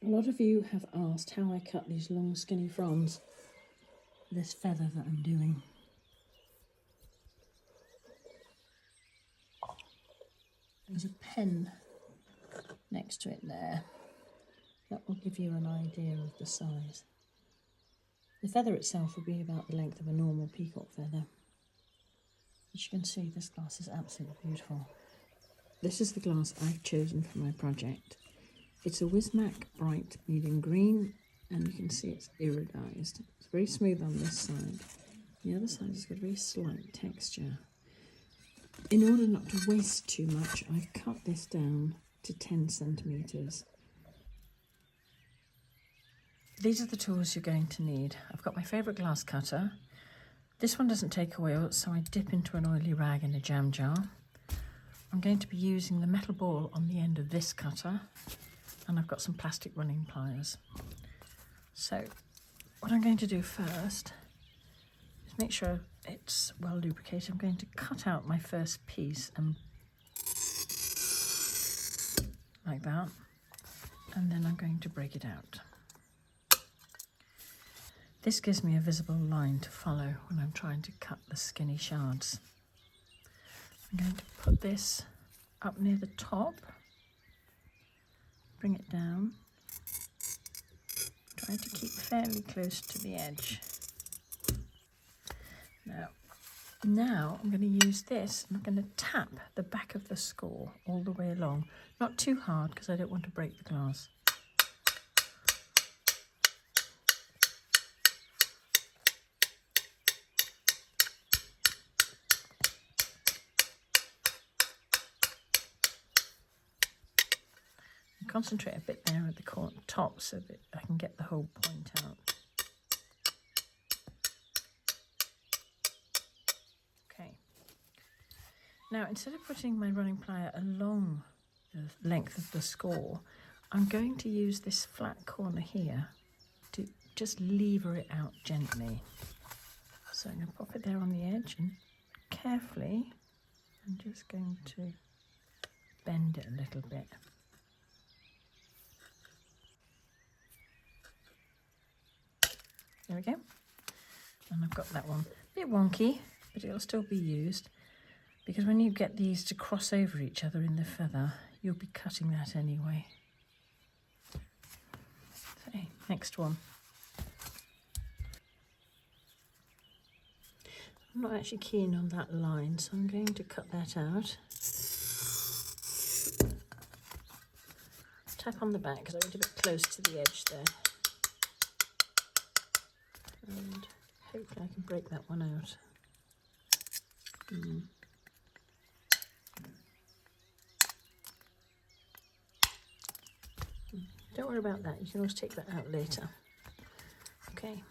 A lot of you have asked how I cut these long skinny fronds, this feather that I'm doing. There's a pen next to it there. That will give you an idea of the size. The feather itself will be about the length of a normal peacock feather. As you can see, this glass is absolutely beautiful. This is the glass I've chosen for my project. It's a Wismac bright medium green, and you can see it's iridized. It's very smooth on this side. The other side has got a very slight texture. In order not to waste too much, I've cut this down to 10 centimetres. These are the tools you're going to need. I've got my favourite glass cutter. This one doesn't take oil, so I dip into an oily rag in a jam jar. I'm going to be using the metal ball on the end of this cutter, and I've got some plastic running pliers. So what I'm going to do first is make sure it's well lubricated. I'm going to cut out my first piece and like that, and then I'm going to break it out. This gives me a visible line to follow when I'm trying to cut the skinny shards. I'm going to put this up near the top, bring it down, try to keep fairly close to the edge. Now I'm going to use this, and I'm going to tap the back of the score all the way along. Not too hard because I don't want to break the glass. Concentrate a bit there at the top so that I can get the whole point out. Okay. Now, instead of putting my running plier along the length of the score, I'm going to use this flat corner here to just lever it out gently. So I'm going to pop it there on the edge, and carefully I'm just going to bend it a little bit. There we go, and I've got that one. A bit wonky, but it'll still be used, because when you get these to cross over each other in the feather, you'll be cutting that anyway. Okay, next one. I'm not actually keen on that line, so I'm going to cut that out. Tap on the back because I went a bit close to the edge there. And hopefully I can break that one out. Don't worry about that, you can always take that out later. Okay.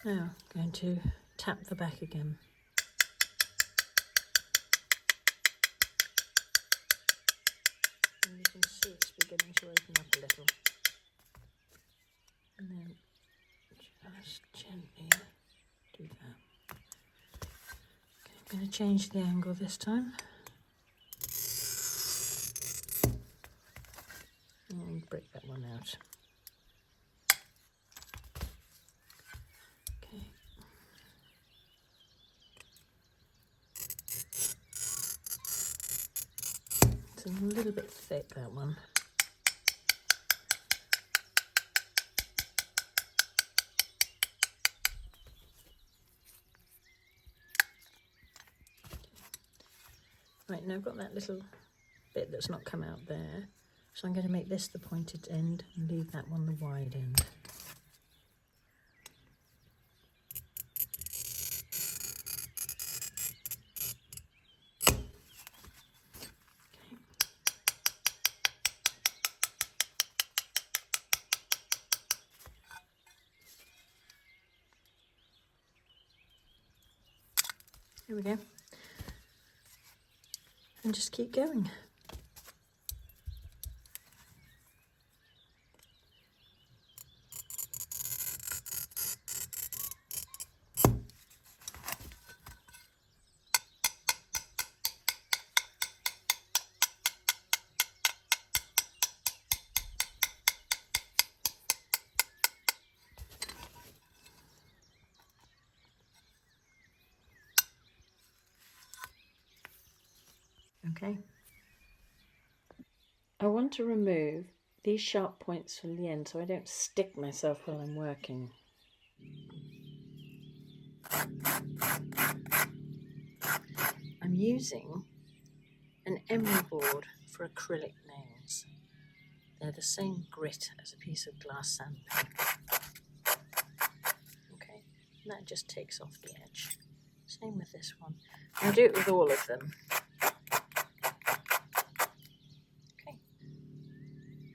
Now I'm going to tap the back again. And you can see it's beginning to open up a little. And then just gently do that. Okay, I'm going to change the angle this time. And break that one out. Okay. It's a little bit thick, that one. Right, now I've got that little bit that's not come out there, so I'm going to make this the pointed end and leave that one the wide end. Here we go. And just keep going. Okay. I want to remove these sharp points from the end so I don't stick myself while I'm working. I'm using an emery board for acrylic nails. They're the same grit as a piece of glass sandpaper. Okay, and that just takes off the edge. Same with this one. I'll do it with all of them. Okay,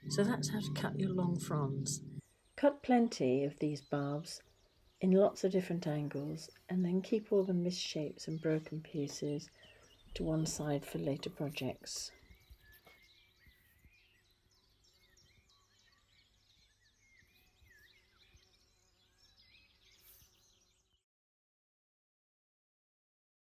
so that's how to cut your long fronds. Cut plenty of these barbs in lots of different angles, and then keep all the misshapes and broken pieces to one side for later projects.